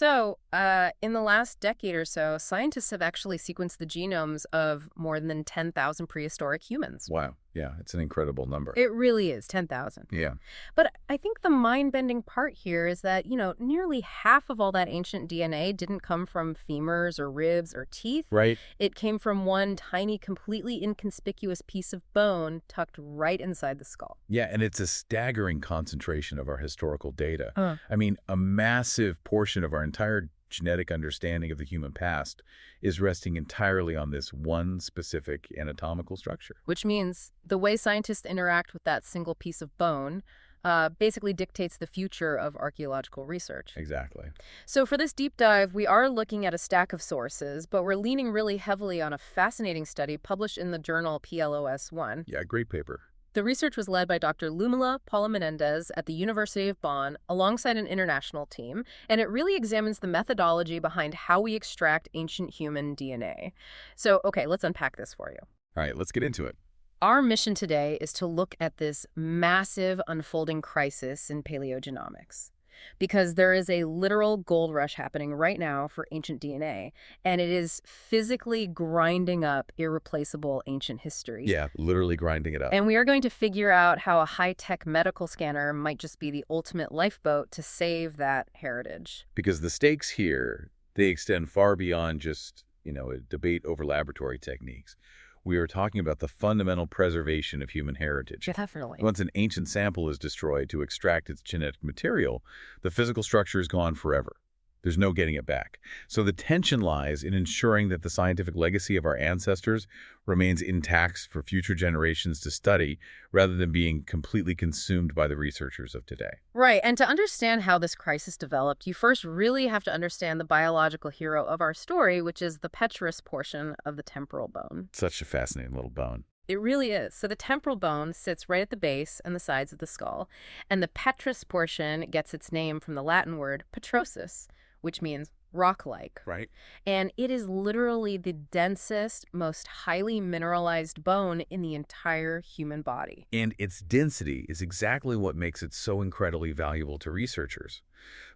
In the last decade or so, scientists have actually sequenced the genomes of more than 10,000 prehistoric humans. Wow. Yeah, it's an incredible number. It really is, 10,000. Yeah. But I think the mind-bending part here is that, nearly half of all that ancient DNA didn't come from femurs or ribs or teeth. Right. It came from one tiny, completely inconspicuous piece of bone tucked right inside the skull. Yeah, and it's a staggering concentration of our historical data. Uh. I mean, a massive portion of our entire genetic understanding of the human past is resting entirely on this one specific anatomical structure. Which means the way scientists interact with that single piece of bone basically dictates the future of archaeological research. Exactly. So for this deep dive, we are looking at a stack of sources, but we're leaning really heavily on a fascinating study published in the journal PLOS One. Yeah, great paper. The research was led by Dr. Lumila Paula Menendez at the University of Bonn alongside an international team, and it really examines the methodology behind how we extract ancient human DNA. So, okay, let's unpack this for you. All right, let's get into it. Our mission today is to look at this massive unfolding crisis in paleogenomics, because there is a literal gold rush happening right now for ancient DNA, and it is physically grinding up irreplaceable ancient history. Yeah, literally grinding it up. And we are going to figure out how a high-tech medical scanner might just be the ultimate lifeboat to save that heritage. Because the stakes here, they extend far beyond just, a debate over laboratory techniques. We are talking about the fundamental preservation of human heritage. Definitely. Once an ancient sample is destroyed to extract its genetic material, the physical structure is gone forever. There's no getting it back. So the tension lies in ensuring that the scientific legacy of our ancestors remains intact for future generations to study, rather than being completely consumed by the researchers of today. Right, and to understand how this crisis developed, you first really have to understand the biological hero of our story, which is the Petrous portion of the temporal bone. Such a fascinating little bone. It really is. So the temporal bone sits right at the base and the sides of the skull, and the Petrous portion gets its name from the Latin word petrosus, which means rock-like. Right. And it is literally the densest, most highly mineralized bone in the entire human body. And its density is exactly what makes it so incredibly valuable to researchers.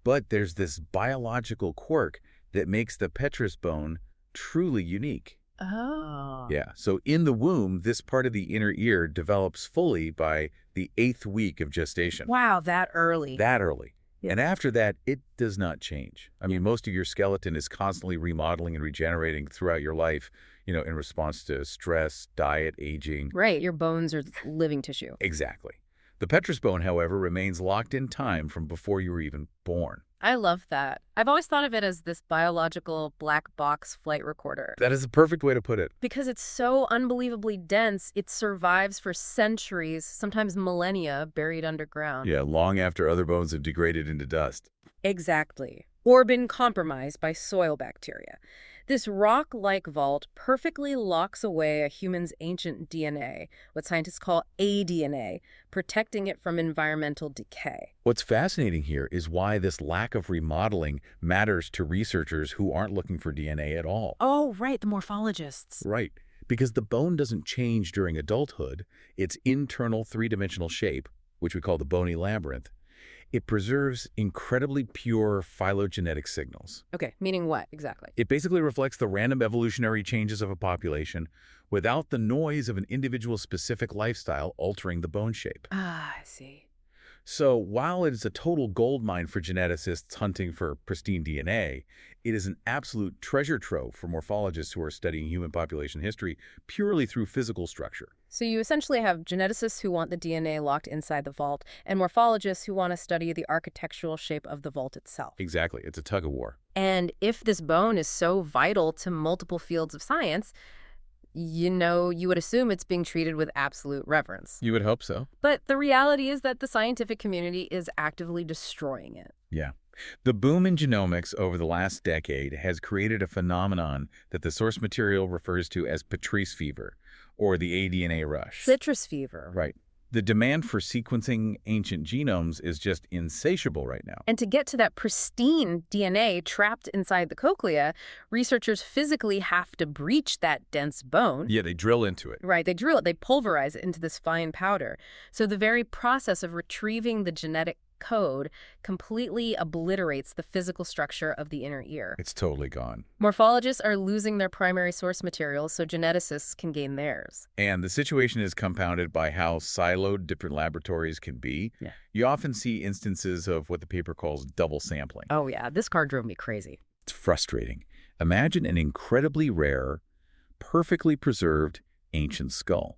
But there's this biological quirk that makes the Petrous bone truly unique. Oh. Yeah, so in the womb, this part of the inner ear develops fully by the 8th week of gestation. Wow, that early. That early. Yeah. And after that, it does not change. I mean, most of your skeleton is constantly remodeling and regenerating throughout your life, in response to stress, diet, aging. Right, your bones are living tissue. Exactly. The Petrous bone, however, remains locked in time from before you were even born. I love that. I've always thought of it as this biological black box flight recorder. That is a perfect way to put it. Because it's so unbelievably dense, it survives for centuries, sometimes millennia, buried underground. Yeah, long after other bones have degraded into dust. Exactly. Or been compromised by soil bacteria. This rock-like vault perfectly locks away a human's ancient DNA, what scientists call aDNA, protecting it from environmental decay. What's fascinating here is why this lack of remodeling matters to researchers who aren't looking for DNA at all. Oh, right, the morphologists. Right, because the bone doesn't change during adulthood. Its internal three-dimensional shape, which we call the bony labyrinth, it preserves incredibly pure phylogenetic signals. Okay, meaning what exactly? It basically reflects the random evolutionary changes of a population without the noise of an individual's specific lifestyle altering the bone shape. Ah, I see. So while it is a total goldmine for geneticists hunting for pristine DNA, it is an absolute treasure trove for morphologists who are studying human population history purely through physical structure. So you essentially have geneticists who want the DNA locked inside the vault and morphologists who want to study the architectural shape of the vault itself. Exactly. It's a tug of war. And if this bone is so vital to multiple fields of science, you would assume it's being treated with absolute reverence. You would hope so. But the reality is that the scientific community is actively destroying it. Yeah. The boom in genomics over the last decade has created a phenomenon that the source material refers to as Petrous fever, or the aDNA rush. Citrus fever. Right. The demand for sequencing ancient genomes is just insatiable right now. And to get to that pristine DNA trapped inside the cochlea, researchers physically have to breach that dense bone. Yeah, they drill into it. Right, they drill it, they pulverize it into this fine powder. So the very process of retrieving the genetic code completely obliterates the physical structure of the inner ear. It's totally gone. Morphologists are losing their primary source material so geneticists can gain theirs. And the situation is compounded by how siloed different laboratories can be. Yeah. You often see instances of what the paper calls double sampling. Oh yeah, this card drove me crazy. It's frustrating. Imagine an incredibly rare, perfectly preserved ancient skull.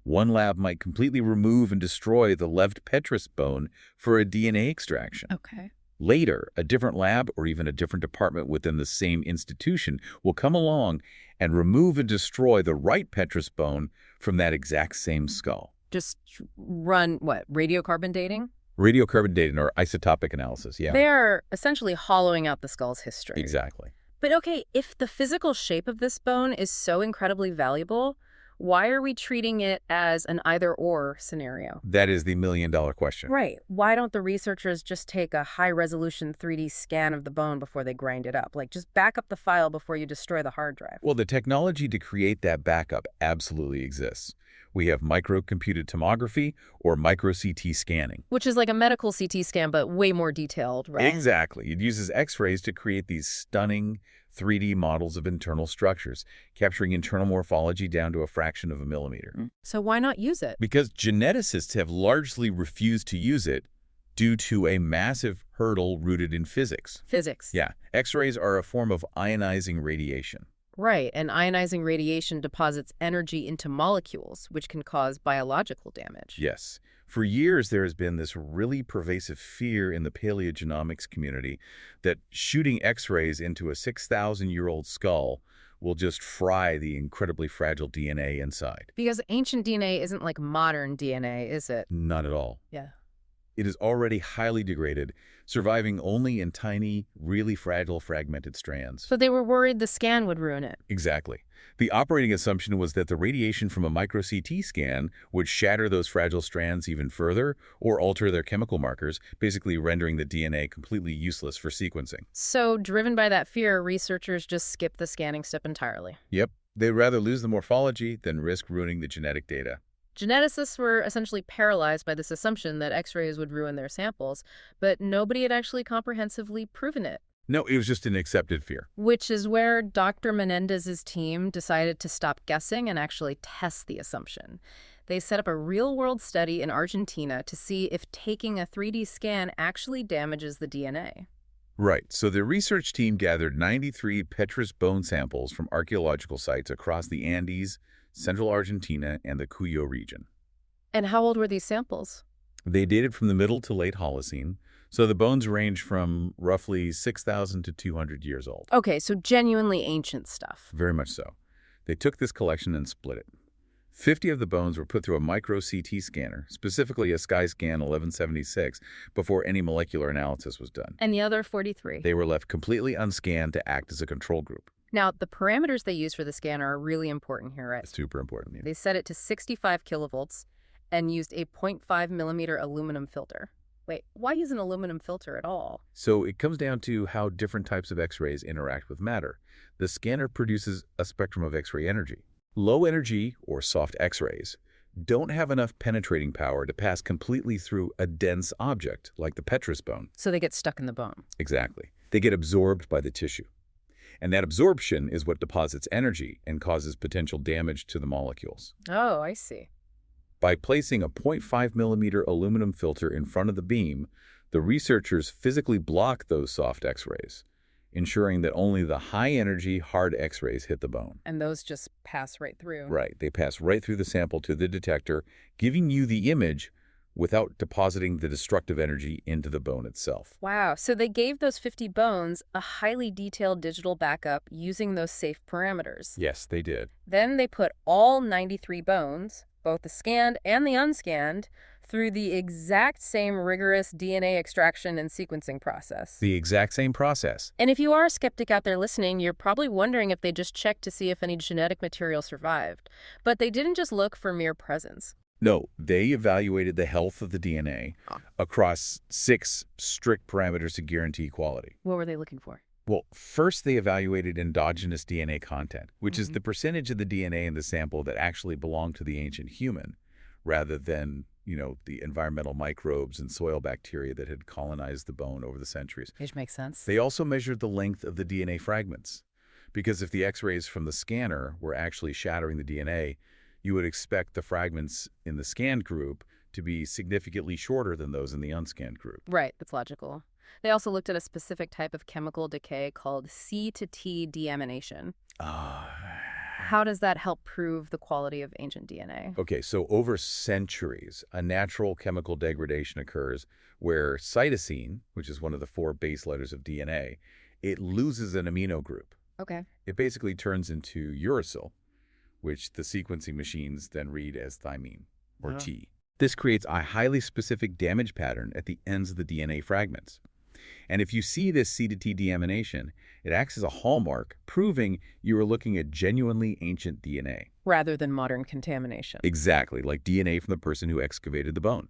One lab might completely remove and destroy the left petrous bone for a DNA extraction. Okay. Later, a different lab or even a different department within the same institution will come along and remove and destroy the right petrous bone from that exact same skull. Just run, what, radiocarbon dating? Radiocarbon dating or isotopic analysis, yeah. They are essentially hollowing out the skull's history. Exactly. But okay, if the physical shape of this bone is so incredibly valuable, why are we treating it as an either-or scenario? That is the million-dollar question. Right. Why don't the researchers just take a high-resolution 3D scan of the bone before they grind it up? Like, just back up the file before you destroy the hard drive. Well, the technology to create that backup absolutely exists. We have microcomputed tomography or micro-CT scanning. Which is like a medical CT scan, but way more detailed, right? Exactly. It uses X-rays to create these stunning 3D models of internal structures, capturing internal morphology down to a fraction of a millimeter. So why not use it? Because geneticists have largely refused to use it due to a massive hurdle rooted in physics. Physics. Yeah. X-rays are a form of ionizing radiation. Right, and ionizing radiation deposits energy into molecules, which can cause biological damage. Yes. For years, there has been this really pervasive fear in the paleogenomics community that shooting X-rays into a 6,000-year-old skull will just fry the incredibly fragile DNA inside. Because ancient DNA isn't like modern DNA, is it? Not at all. Yeah. It is already highly degraded, surviving only in tiny, really fragile, fragmented strands. So they were worried the scan would ruin it. Exactly. The operating assumption was that the radiation from a micro-CT scan would shatter those fragile strands even further or alter their chemical markers, basically rendering the DNA completely useless for sequencing. So, driven by that fear, researchers just skipped the scanning step entirely. Yep. They'd rather lose the morphology than risk ruining the genetic data. Geneticists were essentially paralyzed by this assumption that X-rays would ruin their samples, but nobody had actually comprehensively proven it. No, it was just an accepted fear. Which is where Dr. Menendez's team decided to stop guessing and actually test the assumption. They set up a real-world study in Argentina to see if taking a 3D scan actually damages the DNA. Right. So the research team gathered 93 Petrous bone samples from archaeological sites across the Andes, central Argentina, and the Cuyo region. And how old were these samples? They dated from the middle to late Holocene, so the bones range from roughly 6,000 to 200 years old. Okay, so genuinely ancient stuff. Very much so. They took this collection and split it. 50 of the bones were put through a micro-CT scanner, specifically a SkyScan 1176, before any molecular analysis was done. And the other 43? They were left completely unscanned to act as a control group. Now, the parameters they use for the scanner are really important here, right? It's super important. Yeah. They set it to 65 kilovolts and used a 0.5 millimeter aluminum filter. Wait, why use an aluminum filter at all? So it comes down to how different types of X-rays interact with matter. The scanner produces a spectrum of X-ray energy. Low energy, or soft X-rays, don't have enough penetrating power to pass completely through a dense object, like the Petrous bone. So they get stuck in the bone. Exactly. They get absorbed by the tissue. And that absorption is what deposits energy and causes potential damage to the molecules. Oh, I see. By placing a 0.5 millimeter aluminum filter in front of the beam, the researchers physically block those soft X-rays, ensuring that only the high-energy, hard X-rays hit the bone. And those just pass right through. Right. They pass right through the sample to the detector, giving you the image without depositing the destructive energy into the bone itself. Wow. So they gave those 50 bones a highly detailed digital backup using those safe parameters. Yes, they did. Then they put all 93 bones, both the scanned and the unscanned, through the exact same rigorous DNA extraction and sequencing process. The exact same process. And if you are a skeptic out there listening, you're probably wondering if they just checked to see if any genetic material survived. But they didn't just look for mere presence. No, they evaluated the health of the DNA across 6 strict parameters to guarantee quality. What were they looking for? Well, first they evaluated endogenous DNA content, which is the percentage of the DNA in the sample that actually belonged to the ancient human, rather than the environmental microbes and soil bacteria that had colonized the bone over the centuries. Which makes sense. They also measured the length of the DNA fragments, because if the X-rays from the scanner were actually shattering the DNA, you would expect the fragments in the scanned group to be significantly shorter than those in the unscanned group. Right, that's logical. They also looked at a specific type of chemical decay called C to T deamination. Ah. How does that help prove the quality of ancient DNA? Okay, so over centuries, a natural chemical degradation occurs where cytosine, which is one of the 4 base letters of DNA, it loses an amino group. Okay. It basically turns into uracil, which the sequencing machines then read as thymine, or T. This creates a highly specific damage pattern at the ends of the DNA fragments. And if you see this C to T deamination, it acts as a hallmark, proving you are looking at genuinely ancient DNA. Rather than modern contamination. Exactly, like DNA from the person who excavated the bone.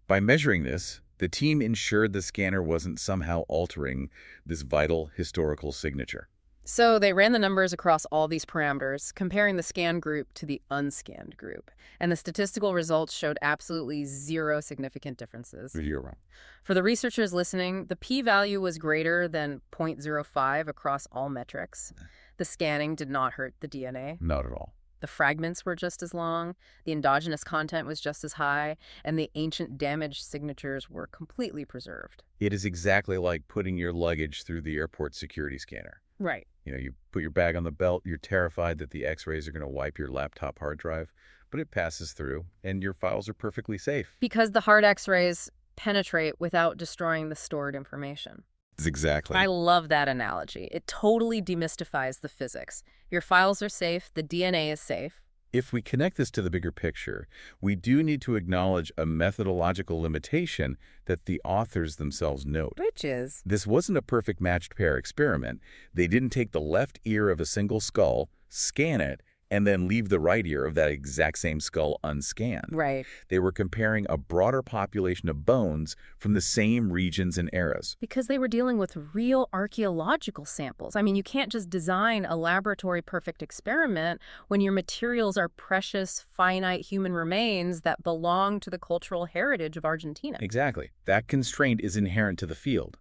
By measuring this, the team ensured the scanner wasn't somehow altering this vital historical signature. So they ran the numbers across all these parameters, comparing the scanned group to the unscanned group. And the statistical results showed absolutely 0 significant differences. You're wrong. For the researchers listening, the p-value was greater than 0.05 across all metrics. The scanning did not hurt the DNA. Not at all. The fragments were just as long, the endogenous content was just as high, and the ancient damaged signatures were completely preserved. It is exactly like putting your luggage through the airport security scanner. Right. You put your bag on the belt, you're terrified that the X-rays are going to wipe your laptop hard drive, but it passes through, and your files are perfectly safe. Because the hard X-rays penetrate without destroying the stored information. Exactly. I love that analogy. It totally demystifies the physics. Your files are safe, the DNA is safe. If we connect this to the bigger picture, we do need to acknowledge a methodological limitation that the authors themselves note. Which is? This wasn't a perfect matched pair experiment. They didn't take the left ear of a single skull, scan it, and then leave the right ear of that exact same skull unscanned. Right. They were comparing a broader population of bones from the same regions and eras. Because they were dealing with real archaeological samples. I mean, you can't just design a laboratory-perfect experiment when your materials are precious, finite human remains that belong to the cultural heritage of Argentina. Exactly. That constraint is inherent to the field.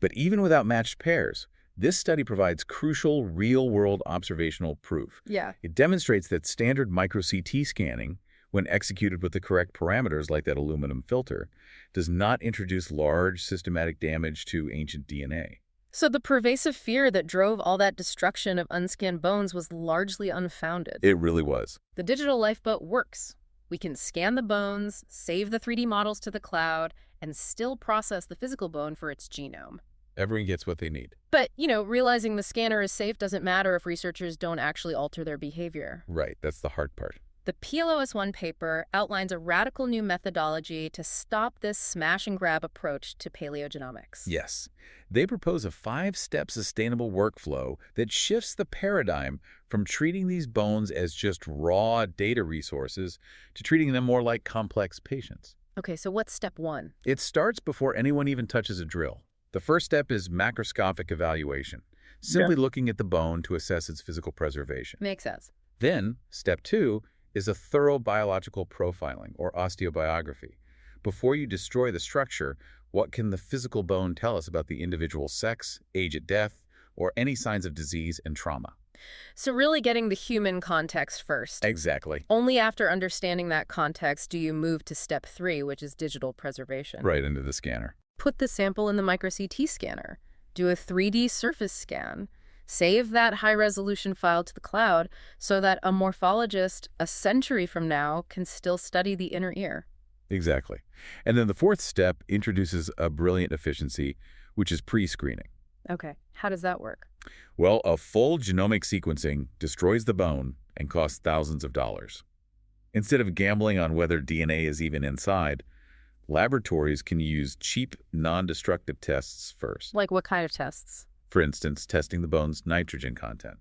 But even without matched pairs, this study provides crucial real-world observational proof. Yeah. It demonstrates that standard micro-CT scanning, when executed with the correct parameters like that aluminum filter, does not introduce large systematic damage to ancient DNA. So the pervasive fear that drove all that destruction of unscanned bones was largely unfounded. It really was. The digital lifeboat works. We can scan the bones, save the 3D models to the cloud, and still process the physical bone for its genome. Everyone gets what they need. But, realizing the scanner is safe doesn't matter if researchers don't actually alter their behavior. Right, that's the hard part. The PLOS1 paper outlines a radical new methodology to stop this smash-and-grab approach to paleogenomics. Yes. They propose a 5-step sustainable workflow that shifts the paradigm from treating these bones as just raw data resources to treating them more like complex patients. Okay, so what's step 1? It starts before anyone even touches a drill. The first step is macroscopic evaluation, simply looking at the bone to assess its physical preservation. Makes sense. Then, step 2 is a thorough biological profiling, or osteobiography. Before you destroy the structure, what can the physical bone tell us about the individual's sex, age at death, or any signs of disease and trauma? So really getting the human context first. Exactly. Only after understanding that context do you move to step 3, which is digital preservation. Right into the scanner. Put the sample in the micro-CT scanner. Do a 3D surface scan. Save that high-resolution file to the cloud so that a morphologist a century from now can still study the inner ear. Exactly. And then the fourth step introduces a brilliant efficiency, which is pre-screening. Okay, how does that work? Well, a full genomic sequencing destroys the bone and costs thousands of dollars. Instead of gambling on whether DNA is even inside, laboratories can use cheap, non-destructive tests first. Like what kind of tests? For instance, testing the bone's nitrogen content.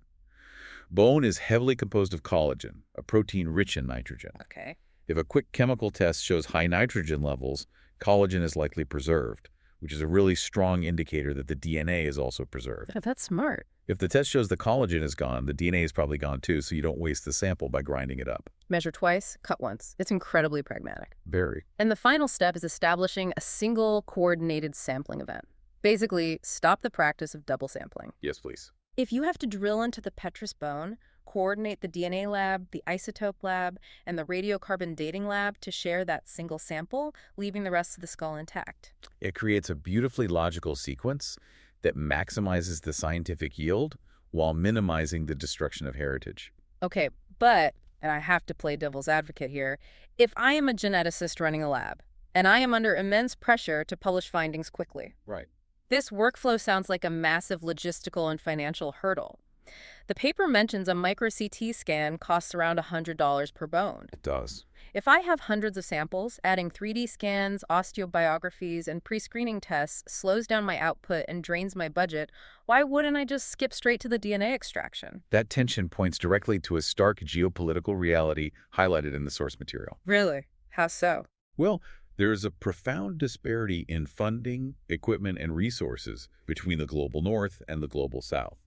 Bone is heavily composed of collagen, a protein rich in nitrogen. Okay. If a quick chemical test shows high nitrogen levels, collagen is likely preserved, which is a really strong indicator that the DNA is also preserved. Yeah, that's smart. If the test shows the collagen is gone, the DNA is probably gone too, so you don't waste the sample by grinding it up. Measure twice, cut once. It's incredibly pragmatic. Very. And the final step is establishing a single coordinated sampling event. Basically, stop the practice of double sampling. Yes, please. If you have to drill into the Petrous bone, coordinate the DNA lab, the isotope lab, and the radiocarbon dating lab to share that single sample, leaving the rest of the skull intact. It creates a beautifully logical sequence that maximizes the scientific yield while minimizing the destruction of heritage. Okay, but, and I have to play devil's advocate here, if I am a geneticist running a lab, and I am under immense pressure to publish findings quickly, Right. this workflow sounds like a massive logistical and financial hurdle. The paper mentions a micro-CT scan costs around $100 per bone. It does. If I have hundreds of samples, adding 3D scans, osteobiographies, and pre-screening tests slows down my output and drains my budget, why wouldn't I just skip straight to the DNA extraction? That tension points directly to a stark geopolitical reality highlighted in the source material. Really? How so? Well, there is a profound disparity in funding, equipment, and resources between the global north and the global south.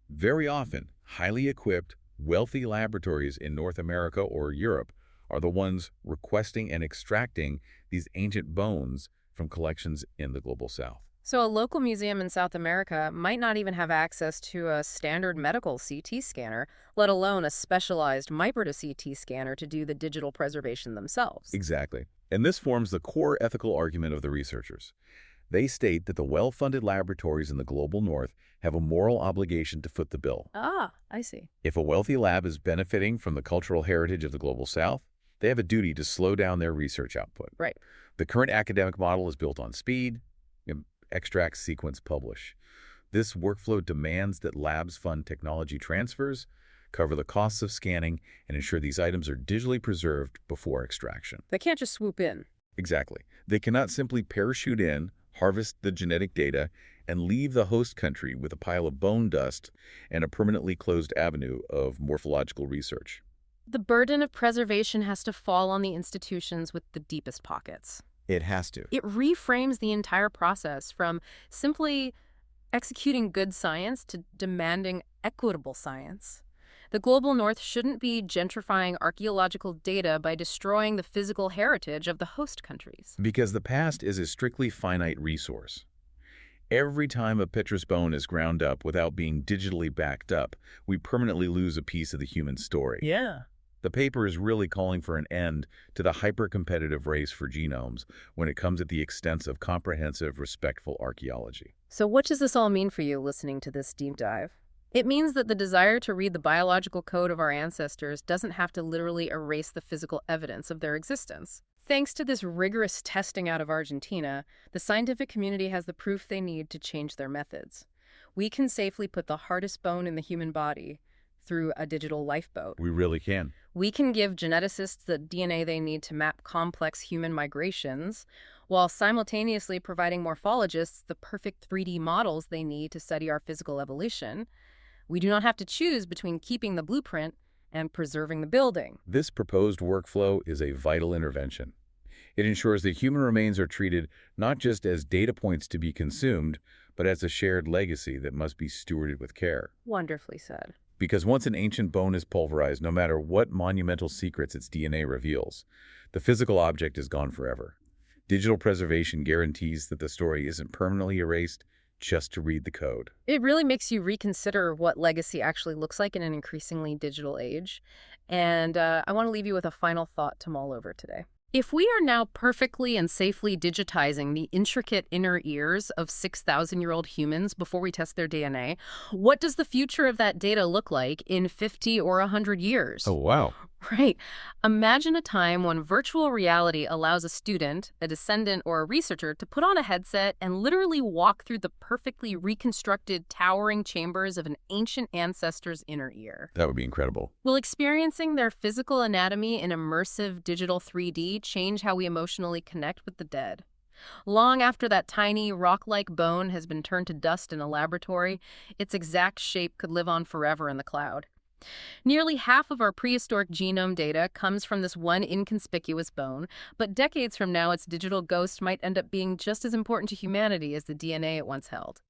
Very often, highly equipped, wealthy laboratories in North America or Europe are the ones requesting and extracting these ancient bones from collections in the global south. So a local museum in South America might not even have access to a standard medical CT scanner, let alone a specialized micro-CT scanner to do the digital preservation themselves. Exactly. And this forms the core ethical argument of the researchers. They state that the well-funded laboratories in the global north have a moral obligation to foot the bill. Ah, I see. If a wealthy lab is benefiting from the cultural heritage of the global south, they have a duty to slow down their research output. Right. The current academic model is built on speed, extract, sequence, publish. This workflow demands that labs fund technology transfers, cover the costs of scanning, and ensure these items are digitally preserved before extraction. They can't just swoop in. Exactly. They cannot simply parachute in, harvest the genetic data, and leave the host country with a pile of bone dust and a permanently closed avenue of morphological research. The burden of preservation has to fall on the institutions with the deepest pockets. It has to. It reframes the entire process from simply executing good science to demanding equitable science. The global north shouldn't be gentrifying archaeological data by destroying the physical heritage of the host countries. Because the past is a strictly finite resource. Every time a Petrous bone is ground up without being digitally backed up, we permanently lose a piece of the human story. Yeah. The paper is really calling for an end to the hyper-competitive race for genomes when it comes at the expense of comprehensive, respectful archaeology. So what does this all mean for you listening to this deep dive? It means that the desire to read the biological code of our ancestors doesn't have to literally erase the physical evidence of their existence. Thanks to this rigorous testing out of Argentina, the scientific community has the proof they need to change their methods. We can safely put the hardest bone in the human body through a digital lifeboat. We really can. We can give geneticists the DNA they need to map complex human migrations, while simultaneously providing morphologists the perfect 3D models they need to study our physical evolution. We do not have to choose between keeping the blueprint and preserving the building. This proposed workflow is a vital intervention. It ensures that human remains are treated not just as data points to be consumed, but as a shared legacy that must be stewarded with care. Wonderfully said. Because once an ancient bone is pulverized, no matter what monumental secrets its DNA reveals, the physical object is gone forever. Digital preservation guarantees that the story isn't permanently erased just to read the code. It really makes you reconsider what legacy actually looks like in an increasingly digital age. And I want to leave you with a final thought to mull over today. If we are now perfectly and safely digitizing the intricate inner ears of 6,000-year-old humans before we test their DNA, what does the future of that data look like in 50 or 100 years? Oh, wow. Right. Imagine a time when virtual reality allows a student, a descendant, or a researcher to put on a headset and literally walk through the perfectly reconstructed, towering chambers of an ancient ancestor's inner ear. That would be incredible. Will experiencing their physical anatomy in immersive digital 3D change how we emotionally connect with the dead? Long after that tiny, rock-like bone has been turned to dust in a laboratory, its exact shape could live on forever in the cloud. Nearly half of our prehistoric genome data comes from this one inconspicuous bone, but decades from now, its digital ghost might end up being just as important to humanity as the DNA it once held.